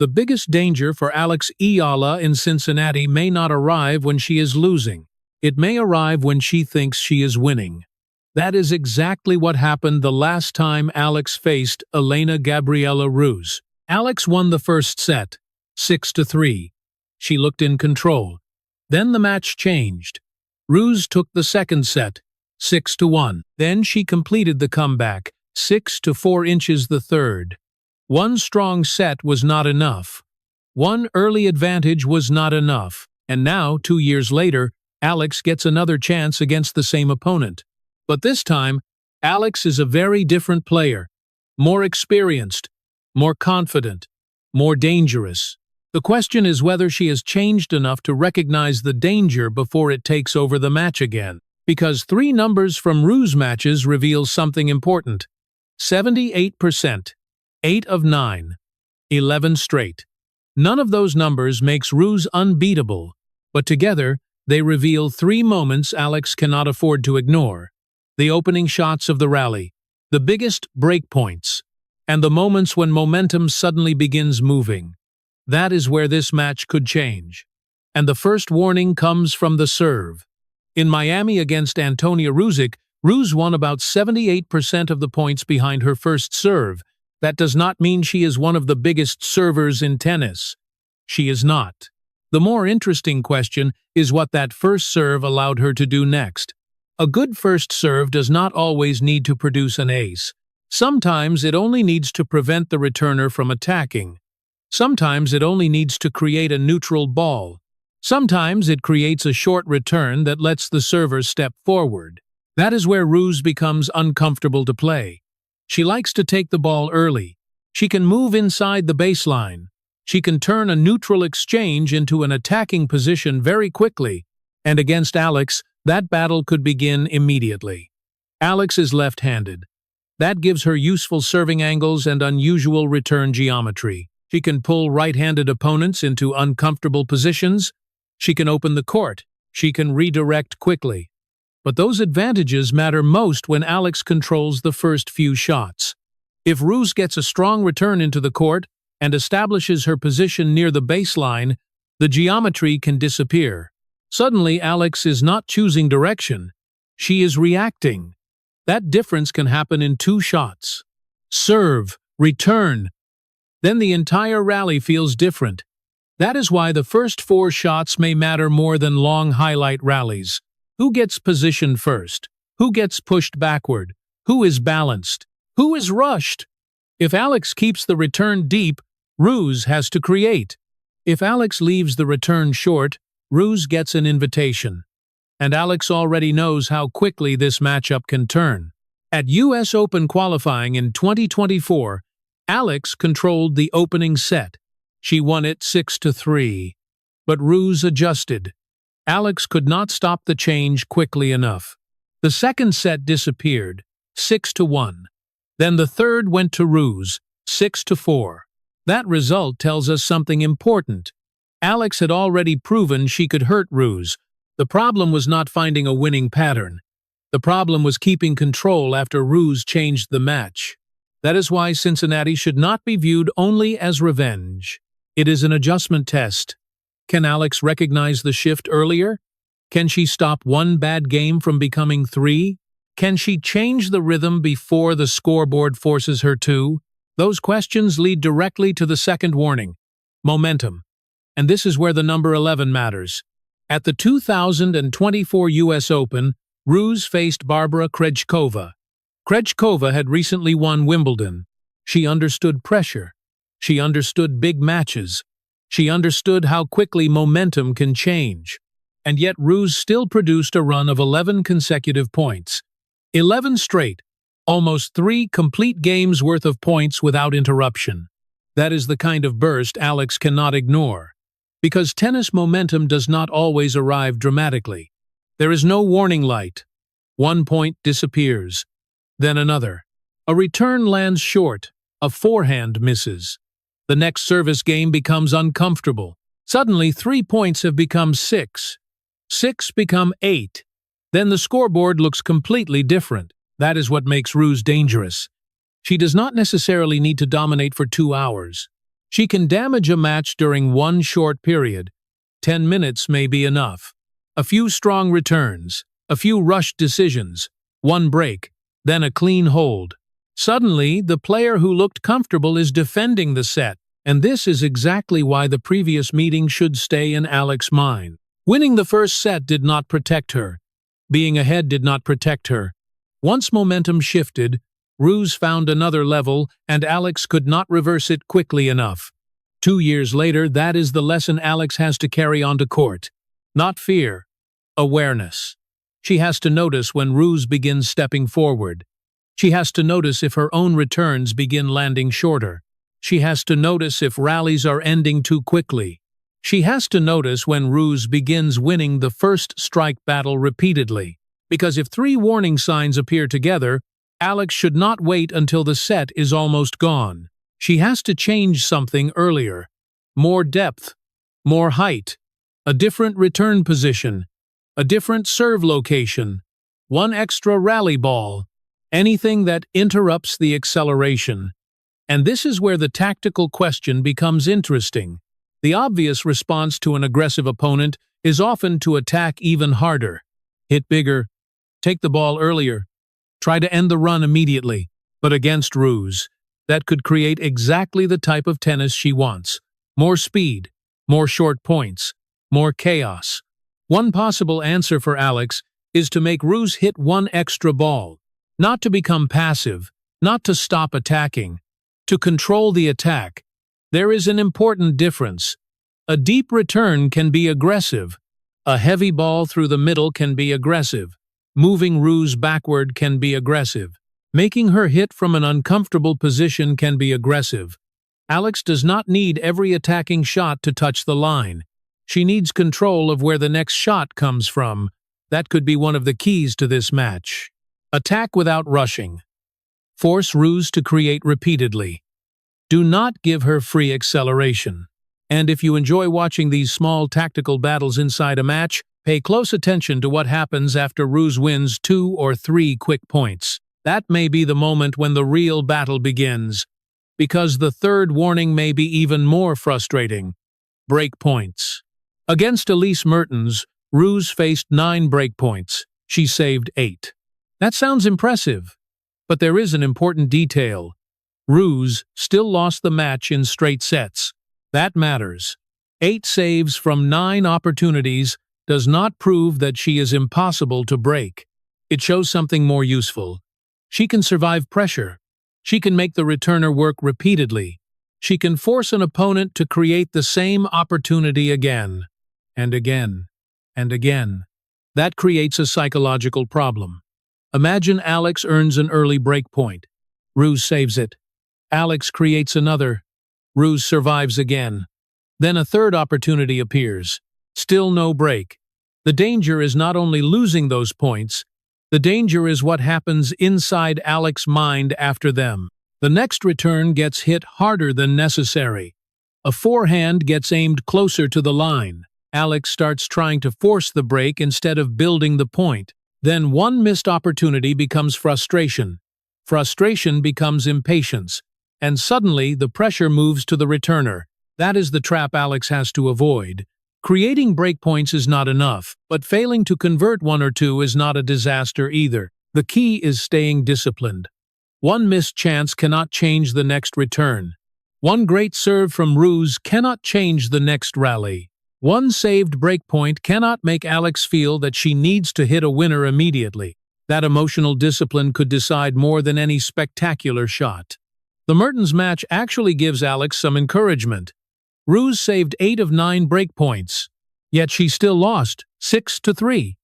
The biggest danger for Alex Eala in Cincinnati may not arrive when she is losing. It may arrive when she thinks she is winning. That is exactly what happened the last time Alex faced Elena Gabriela Ruse. Alex won the first set, 6-3. She looked in control. Then the match changed. Ruse took the second set, 6-1. Then she completed the comeback, 6-4 inches the third. One strong set was not enough. One early advantage was not enough. And now, 2 years later, Alex gets another chance against the same opponent. But this time, Alex is a very different player. More experienced, more confident, more dangerous. The question is whether she has changed enough to recognize the danger before it takes over the match again. Because 3 numbers from Ruse matches reveal something important. 78%. 8 of 9. 11 straight. None of those numbers makes Ruse unbeatable, but together they reveal 3 moments Alex cannot afford to ignore. The opening shots of the rally, the biggest break points, and the moments when momentum suddenly begins moving. That is where this match could change. And the first warning comes from the serve. In Miami against Antonia Ruzic, Ruse won about 78% of the points behind her first serve. That does not mean she is one of the biggest servers in tennis. She is not. The more interesting question is what that first serve allowed her to do next. A good first serve does not always need to produce an ace. Sometimes it only needs to prevent the returner from attacking. Sometimes it only needs to create a neutral ball. Sometimes it creates a short return that lets the server step forward. That is where Ruse becomes uncomfortable to play. She likes to take the ball early. She can move inside the baseline. She can turn a neutral exchange into an attacking position very quickly. And against Alex, that battle could begin immediately. Alex is left-handed. That gives her useful serving angles and unusual return geometry. She can pull right-handed opponents into uncomfortable positions. She can open the court. She can redirect quickly. But those advantages matter most when Alex controls the first few shots. If Ruse gets a strong return into the court and establishes her position near the baseline, the geometry can disappear. Suddenly, Alex is not choosing direction. She is reacting. That difference can happen in 2 shots. Serve, return. Then the entire rally feels different. That is why the first 4 shots may matter more than long highlight rallies. Who gets positioned first? Who gets pushed backward? Who is balanced? Who is rushed? If Alex keeps the return deep, Ruse has to create. If Alex leaves the return short, Ruse gets an invitation. And Alex already knows how quickly this matchup can turn. At US Open qualifying in 2024, Alex controlled the opening set. She won it 6-3. But Ruse adjusted. Alex could not stop the change quickly enough. The second set disappeared, 6-1. Then the third went to Ruse, 6-4. That result tells us something important. Alex had already proven she could hurt Ruse. The problem was not finding a winning pattern. The problem was keeping control after Ruse changed the match. That is why Cincinnati should not be viewed only as revenge. It is an adjustment test. Can Alex recognize the shift earlier? Can she stop 1 bad game from becoming 3? Can she change the rhythm before the scoreboard forces her to? Those questions lead directly to the second warning: momentum. And this is where the number 11 matters. At the 2024 US Open, Ruse faced Barbora Krejcikova. Krejcikova had recently won Wimbledon. She understood pressure. She understood big matches. She understood how quickly momentum can change. And yet Ruse still produced a run of 11 consecutive points. 11 straight, almost 3 complete games worth of points without interruption. That is the kind of burst Alex cannot ignore. Because tennis momentum does not always arrive dramatically. There is no warning light. 1 point disappears. Then another. A return lands short. A forehand misses. The next service game becomes uncomfortable. Suddenly, 3 points have become 6. 6 become 8. Then the scoreboard looks completely different. That is what makes Ruse dangerous. She does not necessarily need to dominate for 2 hours. She can damage a match during one short period. 10 minutes may be enough. A few strong returns, a few rushed decisions, one break, then a clean hold. Suddenly, the player who looked comfortable is defending the set, and this is exactly why the previous meeting should stay in Alex's mind. Winning the first set did not protect her. Being ahead did not protect her. Once momentum shifted, Ruse found another level, and Alex could not reverse it quickly enough. 2 years later, that is the lesson Alex has to carry onto court. Not fear, awareness. She has to notice when Ruse begins stepping forward. She has to notice if her own returns begin landing shorter. She has to notice if rallies are ending too quickly. She has to notice when Ruse begins winning the first strike battle repeatedly. Because if 3 warning signs appear together, Alex should not wait until the set is almost gone. She has to change something earlier. More depth, more height, a different return position, a different serve location, one extra rally ball, anything that interrupts the acceleration. And this is where the tactical question becomes interesting. The obvious response to an aggressive opponent is often to attack even harder. Hit bigger, take the ball earlier, try to end the run immediately. But against Ruse, that could create exactly the type of tennis she wants. More speed, more short points, more chaos. One possible answer for Alex is to make Ruse hit one extra ball. Not to become passive, not to stop attacking, to control the attack. There is an important difference. A deep return can be aggressive. A heavy ball through the middle can be aggressive. Moving Ruse backward can be aggressive. Making her hit from an uncomfortable position can be aggressive. Alex does not need every attacking shot to touch the line. She needs control of where the next shot comes from. That could be one of the keys to this match. Attack without rushing. Force Ruse to create repeatedly. Do not give her free acceleration. And if you enjoy watching these small tactical battles inside a match, pay close attention to what happens after Ruse wins 2 or 3 quick points. That may be the moment when the real battle begins. Because the third warning may be even more frustrating. Break points. Against Elise Mertens, Ruse faced 9 break points. She saved 8. That sounds impressive. But there is an important detail. Ruse still lost the match in straight sets. That matters. 8 saves from 9 opportunities does not prove that she is impossible to break. It shows something more useful. She can survive pressure. She can make the returner work repeatedly. She can force an opponent to create the same opportunity again, and again, and again. That creates a psychological problem. Imagine Alex earns an early break point. Ruse saves it. Alex creates another. Ruse survives again. Then a third opportunity appears. Still no break. The danger is not only losing those points, the danger is what happens inside Alex's mind after them. The next return gets hit harder than necessary. A forehand gets aimed closer to the line. Alex starts trying to force the break instead of building the point. Then one missed opportunity becomes frustration. Frustration becomes impatience. And suddenly the pressure moves to the returner. That is the trap Alex has to avoid. Creating breakpoints is not enough, but failing to convert 1 or 2 is not a disaster either. The key is staying disciplined. One missed chance cannot change the next return. One great serve from Ruse cannot change the next rally. One saved breakpoint cannot make Alex feel that she needs to hit a winner immediately. That emotional discipline could decide more than any spectacular shot. The Mertens match actually gives Alex some encouragement. Ruse saved 8 of 9 breakpoints, yet she still lost 6-3.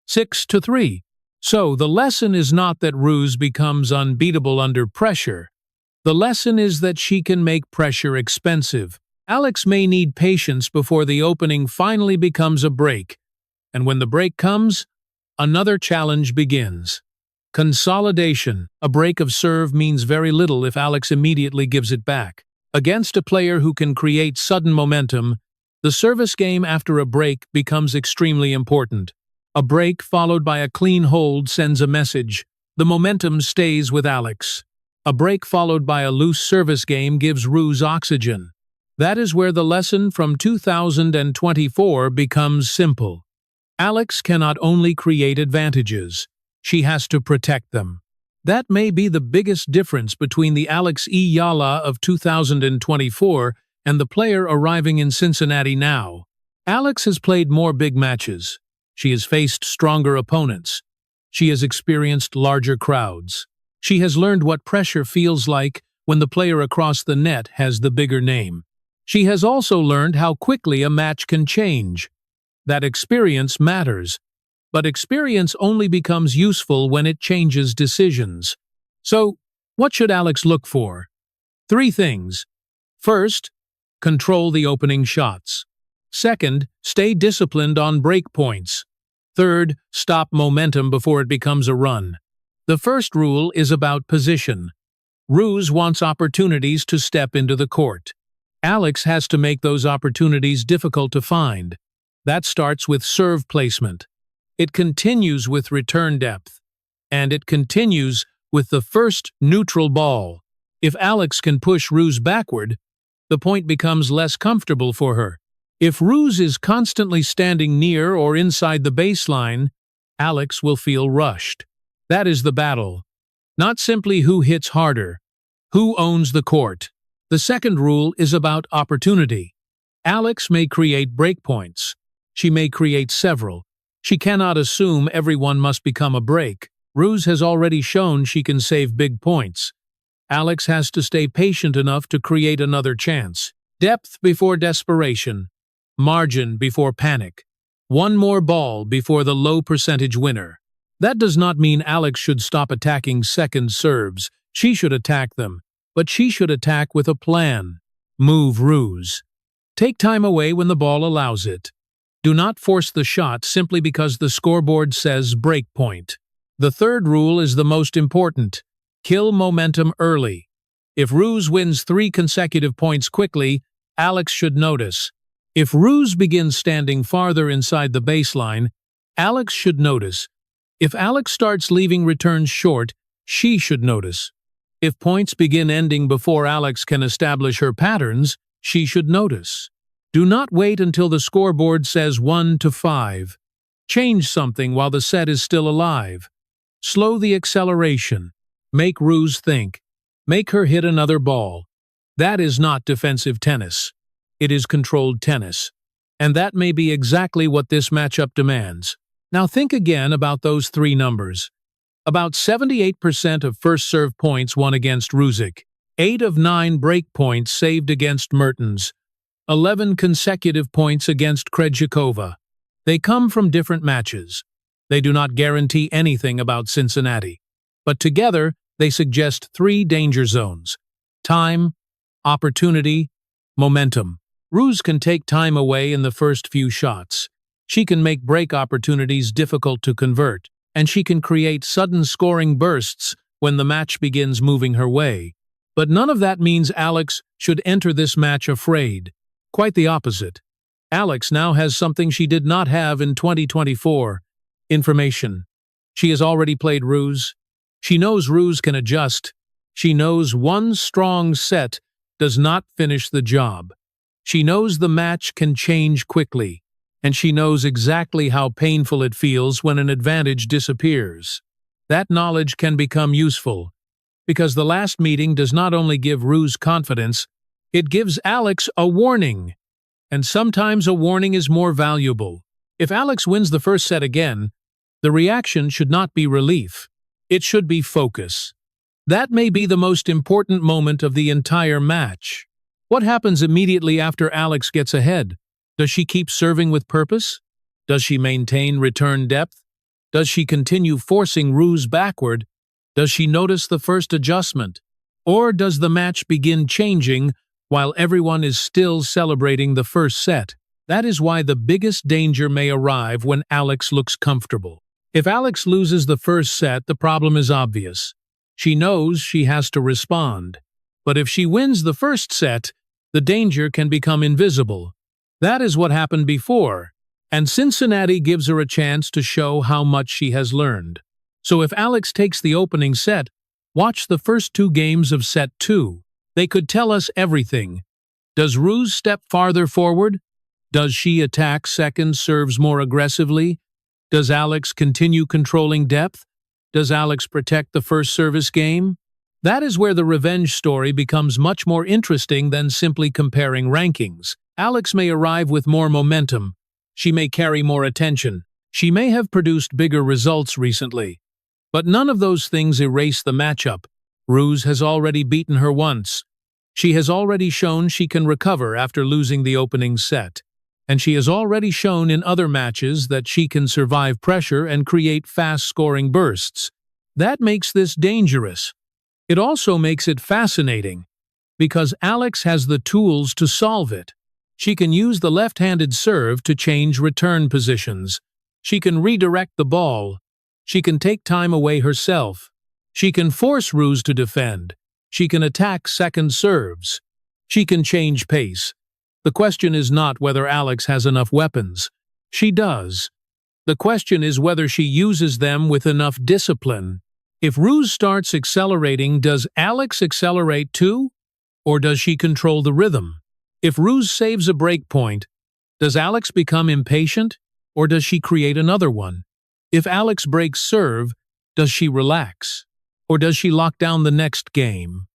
6-3. So the lesson is not that Ruse becomes unbeatable under pressure. The lesson is that she can make pressure expensive. Alex may need patience before the opening finally becomes a break. And when the break comes, another challenge begins. Consolidation. A break of serve means very little if Alex immediately gives it back. Against a player who can create sudden momentum, the service game after a break becomes extremely important. A break followed by a clean hold sends a message. The momentum stays with Alex. A break followed by a loose service game gives Ruse oxygen. That is where the lesson from 2024 becomes simple. Alex cannot only create advantages, she has to protect them. That may be the biggest difference between the Alex Eala of 2024 and the player arriving in Cincinnati now. Alex has played more big matches. She has faced stronger opponents. She has experienced larger crowds. She has learned what pressure feels like when the player across the net has the bigger name. She has also learned how quickly a match can change. That experience matters, but experience only becomes useful when it changes decisions. So, what should Alex look for? 3 things. First, control the opening shots. Second, stay disciplined on break points. Third, stop momentum before it becomes a run. The first rule is about position. Ruse wants opportunities to step into the court. Alex has to make those opportunities difficult to find. That starts with serve placement. It continues with return depth. And it continues with the first neutral ball. If Alex can push Ruse backward, the point becomes less comfortable for her. If Ruse is constantly standing near or inside the baseline, Alex will feel rushed. That is the battle. Not simply who hits harder, who owns the court. The second rule is about opportunity. Alex may create breakpoints. She may create several. She cannot assume everyone must become a break. Ruse has already shown she can save big points. Alex has to stay patient enough to create another chance. Depth before desperation. Margin before panic. One more ball before the low percentage winner. That does not mean Alex should stop attacking second serves. She should attack them. But she should attack with a plan. Move Ruse. Take time away when the ball allows it. Do not force the shot simply because the scoreboard says break point. The third rule is the most important. Kill momentum early. If Ruse wins 3 consecutive points quickly, Alex should notice. If Ruse begins standing farther inside the baseline, Alex should notice. If Alex starts leaving returns short, she should notice. If points begin ending before Alex can establish her patterns, she should notice. Do not wait until the scoreboard says 1-5. Change something while the set is still alive. Slow the acceleration. Make Ruse think. Make her hit another ball. That is not defensive tennis. It is controlled tennis. And that may be exactly what this matchup demands. Now think again about those 3 numbers. About 78% of first serve points won against Ruse. 8 of 9 break points saved against Mertens. 11 consecutive points against Krejcikova. They come from different matches. They do not guarantee anything about Cincinnati. But together, they suggest 3 danger zones. Time, opportunity, momentum. Ruse can take time away in the first few shots. She can make break opportunities difficult to convert, and she can create sudden scoring bursts when the match begins moving her way. But none of that means Alex should enter this match afraid. Quite the opposite. Alex now has something she did not have in 2024. Information. She has already played Ruse. She knows Ruse can adjust. She knows one strong set does not finish the job. She knows the match can change quickly, and she knows exactly how painful it feels when an advantage disappears. That knowledge can become useful, because the last meeting does not only give Ruse confidence, it gives Alex a warning. And sometimes a warning is more valuable. If Alex wins the first set again, the reaction should not be relief. It should be focus. That may be the most important moment of the entire match. What happens immediately after Alex gets ahead? Does she keep serving with purpose? Does she maintain return depth? Does she continue forcing Ruse backward? Does she notice the first adjustment? Or does the match begin changing while everyone is still celebrating the first set? That is why the biggest danger may arrive when Alex looks comfortable. If Alex loses the first set, the problem is obvious. She knows she has to respond. But if she wins the first set, the danger can become invisible. That is what happened before, and Cincinnati gives her a chance to show how much she has learned. So if Alex takes the opening set, watch the first 2 games of set 2. They could tell us everything. Does Ruse step farther forward? Does she attack second serves more aggressively? Does Alex continue controlling depth? Does Alex protect the first service game? That is where the revenge story becomes much more interesting than simply comparing rankings. Alex may arrive with more momentum. She may carry more attention. She may have produced bigger results recently. But none of those things erase the matchup. Ruse has already beaten her once. She has already shown she can recover after losing the opening set. And she has already shown in other matches that she can survive pressure and create fast-scoring bursts. That makes this dangerous. It also makes it fascinating, because Alex has the tools to solve it. She can use the left-handed serve to change return positions. She can redirect the ball. She can take time away herself. She can force Ruse to defend. She can attack second serves. She can change pace. The question is not whether Alex has enough weapons. She does. The question is whether she uses them with enough discipline. If Ruse starts accelerating, does Alex accelerate too? Or does she control the rhythm? If Ruse saves a break point, does Alex become impatient? Or does she create another one? If Alex breaks serve, does she relax? Or does she lock down the next game?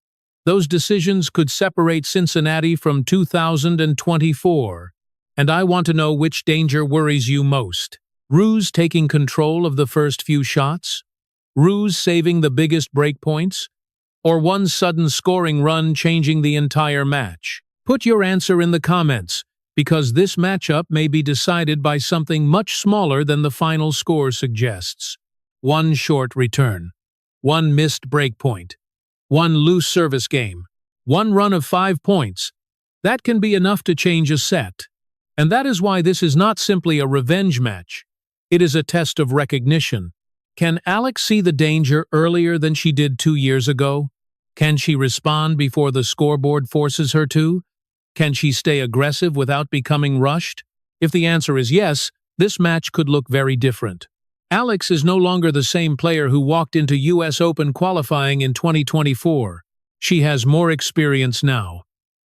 Those decisions could separate Cincinnati from 2024. And I want to know which danger worries you most. Ruse taking control of the first few shots? Ruse saving the biggest breakpoints? Or one sudden scoring run changing the entire match? Put your answer in the comments, because this matchup may be decided by something much smaller than the final score suggests. One short return. One missed breakpoint. One loose service game. One run of 5 points. That can be enough to change a set. And that is why this is not simply a revenge match. It is a test of recognition. Can Alex see the danger earlier than she did 2 years ago? Can she respond before the scoreboard forces her to? Can she stay aggressive without becoming rushed? If the answer is yes, this match could look very different. Alex is no longer the same player who walked into US Open qualifying in 2024. She has more experience now,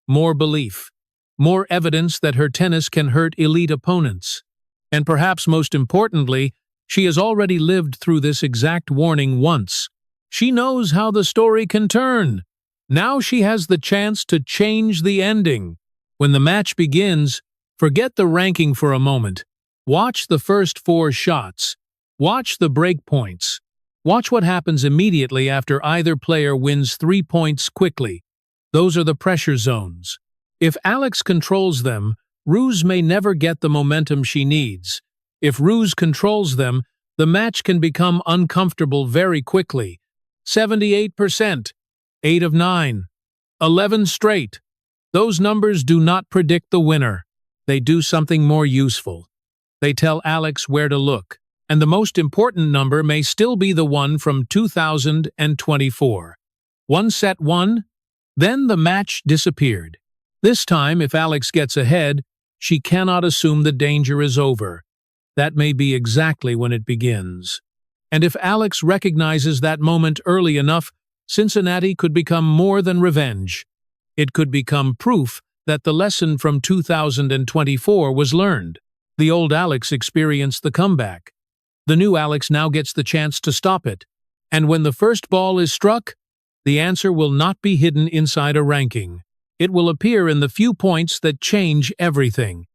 more belief, more evidence that her tennis can hurt elite opponents. And perhaps most importantly, she has already lived through this exact warning once. She knows how the story can turn. Now she has the chance to change the ending. When the match begins, forget the ranking for a moment. Watch the first 4 shots. Watch the break points. Watch what happens immediately after either player wins 3 points quickly. Those are the pressure zones. If Alex controls them, Ruse may never get the momentum she needs. If Ruse controls them, the match can become uncomfortable very quickly. 78%, 8 of 9, 11 straight. Those numbers do not predict the winner. They do something more useful. They tell Alex where to look. And the most important number may still be the one from 2024. One set won, then the match disappeared. This time, if Alex gets ahead, she cannot assume the danger is over. That may be exactly when it begins. And if Alex recognizes that moment early enough, Cincinnati could become more than revenge. It could become proof that the lesson from 2024 was learned. The old Alex experienced the comeback. The new Alex now gets the chance to stop it. And when the first ball is struck, the answer will not be hidden inside a ranking. It will appear in the few points that change everything.